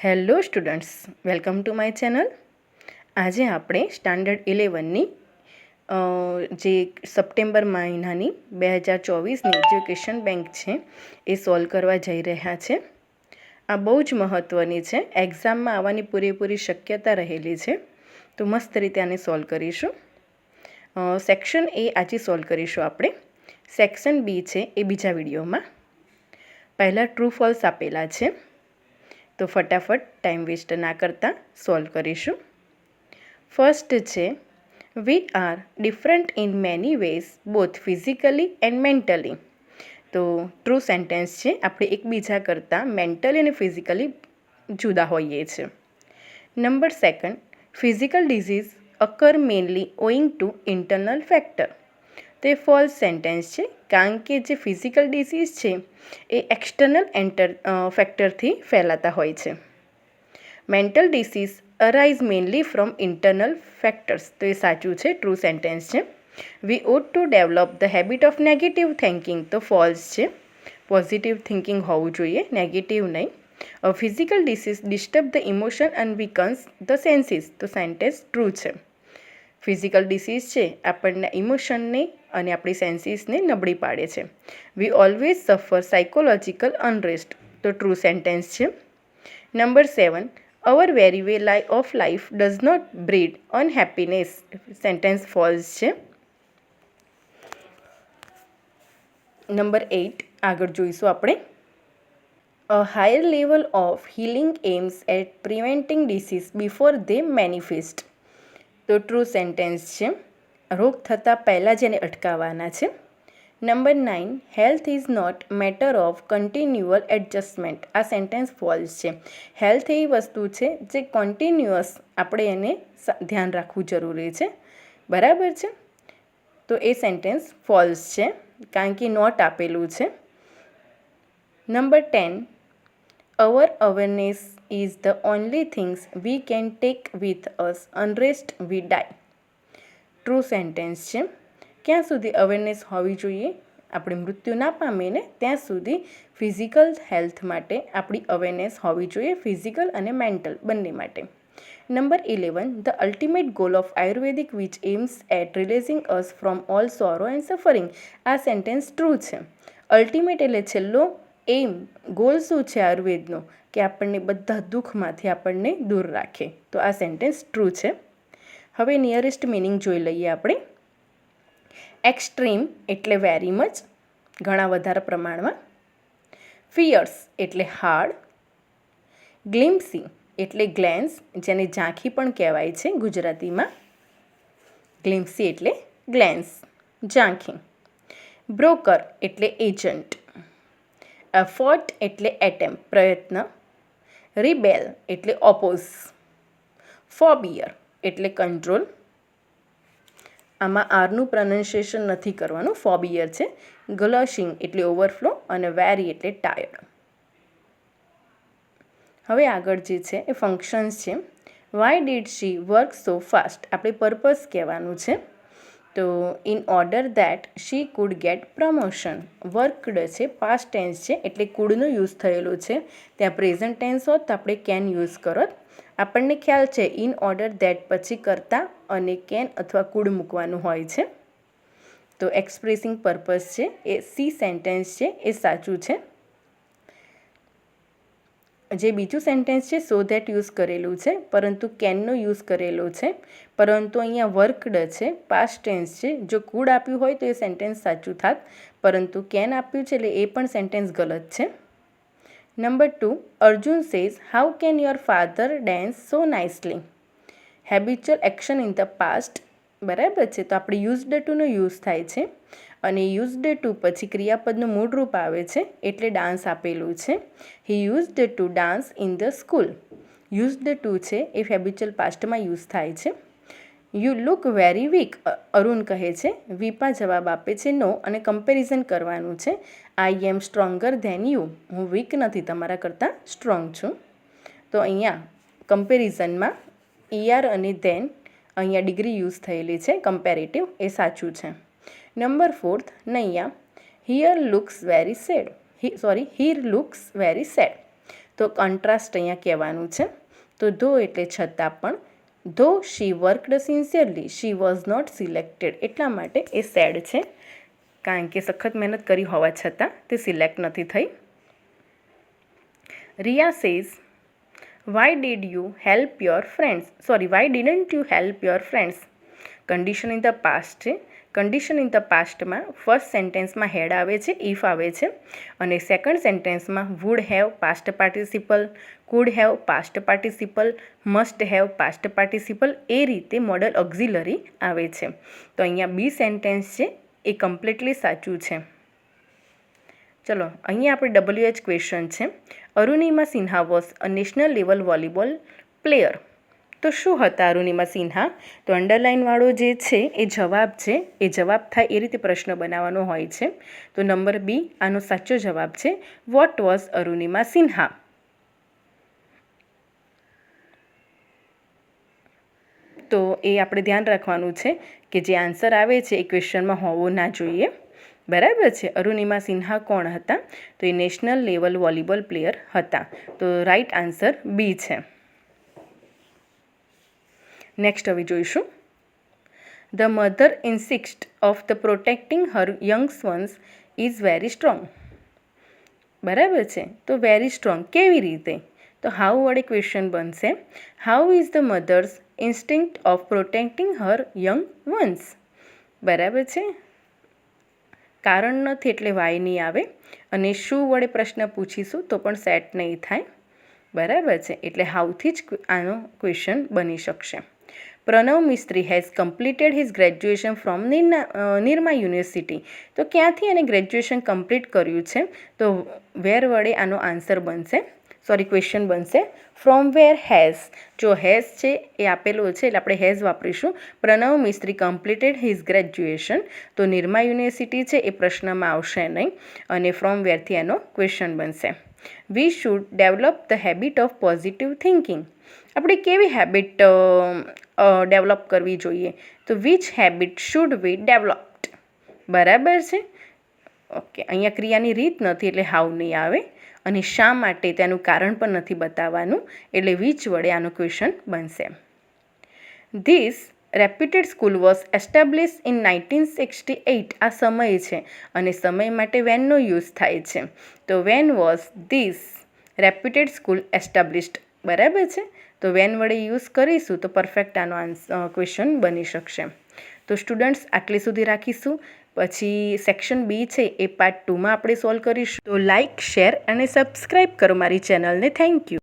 Hello students, welcome to my channel. આજે આપણે standard 11ની જે સપ્ટેમ્બર મહિનાની 2024ની એજ્યુકેશન બેંક છે એ સોલ્વ કરવા જઈ રહ્યા છે. આ બહુ જ મહત્ત્વની છે, એક્ઝામમાં આવવાની પૂરેપૂરી શક્યતા રહેલી છે, તો મસ્ત રીતે આને સોલ્વ કરીશું. સેક્શન એ આજે સોલ્વ કરીશું આપણે. સેક્શન બી છે એ બીજા વિડીયોમાં. પહેલાં ટ્રુ ફોલ્સ આપેલા છે, તો ફટાફટ ટાઈમ વેસ્ટ ના કરતાં સોલ્વ કરીશું. ફર્સ્ટ છે, we are different in many ways both physically and mentally. તો ટ્રુ સેન્ટેન્સ છે, આપણે એકબીજા કરતાં મેન્ટલી અને ફિઝિકલી જુદા હોઈએ છીએ. Number second, physical disease occur mainly owing to internal factor. તે ફોલ્સ સેન્ટેન્સ છે, કારણ કે જે ફિઝિકલ ડિઝીઝ છે એ એક્સટર્નલ ફેક્ટરથી ફેલાતા હોય છે. Mental disease arise mainly from internal factors. તો એ સાચું છે, ટ્રુ સેન્ટેન્સ છે. We would to develop the habit of negative thinking. તો ફોલ્સ છે, પોઝિટિવ થિંકિંગ હોવું જોઈએ, નેગેટિવ નહીં. Physical disease disturb the emotion and weakens the senses. તો સેન્ટેન્સ ટ્રુ છે. ફિઝિકલ ડિસીઝ છે આપણને ઇમોશનને અને આપણી સેન્સીસને નબળી પાડે છે. We always suffer psychological unrest. તો ટ્રુ સેન્ટેન્સ છે. Number 7, our very way of life does not breed unhappiness. Sentence false છે. નંબર 8 આગળ જોઈશું આપણે. A higher level of healing aims at preventing disease before they manifest. તો true sentence છે, રોગ થતાં પહેલાં જ એને અટકાવવાના છે. Number 9, health is not matter of continual adjustment. આ સેન્ટેન્સ ફોલ્સ છે. હેલ્થ એવી વસ્તુ છે જે કન્ટિન્યુઅસ આપણે એને ધ્યાન રાખવું જરૂરી છે, બરાબર છે. તો એ સેન્ટેન્સ ફોલ્સ છે, કારણ કે નોટ આપેલું છે. Number 10, our awareness is the only things we can take with us unrest we die. True sentence છે. ક્યાં સુધી અવેરનેસ હોવી જોઈએ? આપણે મૃત્યુ ના પામીએ ને ત્યાં સુધી ફિઝિકલ હેલ્થ માટે આપણી અવેરનેસ હોવી જોઈએ, ફિઝિકલ અને મેન્ટલ બંને માટે. Number 11, the ultimate goal of Ayurvedic which aims at releasing us from all sorrow and suffering. આ સેન્ટેન્સ ટ્રુ છે. અલ્ટિમેટ એટલે છેલ્લો એમ, ગોલ શું છે આયુર્વેદનો? કે આપણને બધા દુઃખમાંથી આપણને દૂર રાખે. તો આ સેન્ટેન્સ ટ્રુ છે. હવે નિયરેસ્ટ મિનિંગ જોઈ લઈએ આપણે. એક્સ્ટ્રીમ એટલે વેરી મચ, ઘણા વધારે પ્રમાણમાં. ફિયર્સ એટલે હાર્ડ. ગ્લિમ્સી એટલે ગ્લેન્સ, જેને ઝાંખી પણ કહેવાય છે ગુજરાતીમાં. ગ્લિમ્સી એટલે ગ્લેન્સ, ઝાંખી. બ્રોકર એટલે એજન્ટ. એફર્ટ એટલે એટેમ્પ, પ્રયત્ન. રિબેલ એટલે ઓપોઝ. ફોબિયર એટલે કંટ્રોલ. આમાં આરનું પ્રોનાઉન્સિએશન નથી કરવાનું, ફોબિયર છે. ગ્લશિંગ એટલે ઓવરફ્લો અને વેરી એટલે ટાયર્ડ. હવે આગળ જે છે એ ફંક્શન્સ છે. Why did she work so fast. આપણે પર્પઝ કહેવાનું છે. તો in order that she could get promotion. Worked છે, પાસ્ટ ટેન્સ છે, એટલે કુડનો યુઝ થયેલો છે. ત્યાં પ્રેઝન્ટ ટેન્સ હોત તો આપણે કેન યુઝ કરત. આપણને ખ્યાલ છે ઇન ઓર્ડર દેટ પછી કરતાં અને કેન અથવા કુડ મૂકવાનું હોય છે. તો એક્સપ્રેસિંગ પર્પઝ છે એ સી સેન્ટેન્સ છે એ સાચું છે. જે બીજું સેન્ટેન્સ છે સો ધેટ યુઝ કરેલું છે, પરંતુ કેનનો યુઝ કરેલો છે. પરંતુ અહીંયા વર્કડ છે, પાસ્ટ ટેન્સ છે. જો કુડ આપ્યું હોય તો એ સેન્ટેન્સ સાચું થાત, પરંતુ કેન આપ્યું છે એટલે એ પણ સેન્ટેન્સ ગલત છે. Number 2, Arjun says how can your father dance so nicely. Habitual action in the past, બરાબર છે. તો આપણે યુઝડ ટુનો યુઝ થાય છે અને યુઝડ ટુ પછી ક્રિયાપદનું મૂળ રૂપ આવે છે એટલે ડાન્સ આપેલું છે. He used to dance in the school. Used to છે એ હેબિચ્યુઅલ પાસ્ટમાં યુઝ થાય છે. You look very weak, Arun કહે છે. વીપા જવાબ આપે છે નો અને કમ્પેરિઝન કરવાનું છે. I am stronger than you. હું વીક નથી, તમારા કરતાં સ્ટ્રોંગ છું. તો અહીંયા કમ્પેરિઝનમાં ઈઆર અને ધેન અહીંયા ડિગ્રી યુઝ થયેલી છે, કમ્પેરેટિવ, એ સાચું છે. Number 4, Naiya here looks very sad. He looks very sad. તો કન્ટ્રાસ્ટ અહીંયા કહેવાનું છે. તો ધો એટલે છતાં પણ, though she worked sincerely she was not selected, એટલા માટે એ સેડ છે, કારણ કે સખત મહેનત કરી હોવા છતાં તે સિલેક્ટ નથી થઈ. Riya says why did you help your friends, why didn't you help your friends. Condition in the past છે. કન્ડિશન ઇન ધ પાસ્ટમાં ફર્સ્ટ સેન્ટેન્સમાં હેડ આવે છે, ઇફ આવે છે, અને સેકન્ડ સેન્ટેન્સમાં would have past participle, could have past participle, must have past participle, એ રીતે મોડલ ઓક્ઝિલરી આવે છે. તો અહીંયા બી સેન્ટેન્સ છે એ કમ્પ્લીટલી સાચું છે. ચલો અહીંયા આપણે WH ક્વેશ્ચન છે. Arunima Sinha was a national level volleyball player. તો શું હતા અરુણિમા સિન્હા? તો અંડરલાઇનવાળો જે છે એ જવાબ છે, એ જવાબ થાય એ રીતે પ્રશ્ન બનાવવાનો હોય છે. તો નંબર બી આનો સાચો જવાબ છે. What was Arunima Sinha? તો એ આપણે ધ્યાન રાખવાનું છે કે જે આન્સર આવે છે એ ક્વેશ્ચનમાં હોવો ના જોઈએ. બરાબર છે. અરુણિમા સિન્હા કોણ હતા? તો એ નેશનલ લેવલ વોલીબોલ પ્લેયર હતા. તો રાઈટ આન્સર બી છે. નેક્સ્ટ હવે જોઈશું. The mother instinct of the protecting Har Young's once is very strong. બરાબર છે. તો વેરી સ્ટ્રોંગ કેવી રીતે? તો હાઉ વડે ક્વેશ્ચન બનશે. How is the mother's instinct of protecting her young ones. બરાબર છે. કારણ નથી એટલે વાય નહીં આવે, અને શું વડે પ્રશ્ન પૂછીશું તો પણ સેટ નહીં થાય. બરાબર છે. એટલે હાઉથી જ આનો ક્વેશ્ચન બની શકશે. Pranav Mistry has completed his graduation from Nirma university. તો ક્યાંથી એને ગ્રેજ્યુએશન કમ્પ્લીટ કર્યું છે? તો વેર વડે આનો આન્સર બનશે, ક્વેશ્ચન બનશે. From where has. જો હેઝ છે એ આપેલો છે એટલે આપણે હેઝ વાપરીશું. પ્રણવ મિસ્ત્રી કમ્પ્લીટેડ હિઝ ગ્રેજ્યુએશન, તો નિરમા યુનિવર્સિટી છે એ પ્રશ્નમાં આવશે નહીં, અને ફ્રોમ વેરથી એનો ક્વેશ્ચન બનશે. We should develop the habit of positive thinking. આપણે કેવી હેબિટ ડેવલપ કરવી જોઈએ? તો which habit should we developed. બરાબર છે. ઓકે, અહીંયા ક્રિયાની રીત નથી એટલે હાવ નહીં આવે, અને શા માટે તેનું કારણ પણ નથી બતાવવાનું, એટલે વિચ વડે આનો ક્વેશ્ચન બનશે. This reputed school was establish in 1968. આ સમય છે, અને સમય માટે વેનનો યુઝ થાય છે. તો when was this reputed school established. બરાબર છે. તો વેન વડે યુઝ કરીશું તો પરફેક્ટ આનો ક્વેશ્ચન બની શકશે. તો સ્ટુડન્ટ્સ આટલી સુધી રાખીશું. પછી સેક્શન બી છે એ પાર્ટ 2માં આપણે સોલ્વ કરીશું. તો લાઇક, શેર અને સબસ્ક્રાઈબ કરો મારી ચેનલને. Thank you.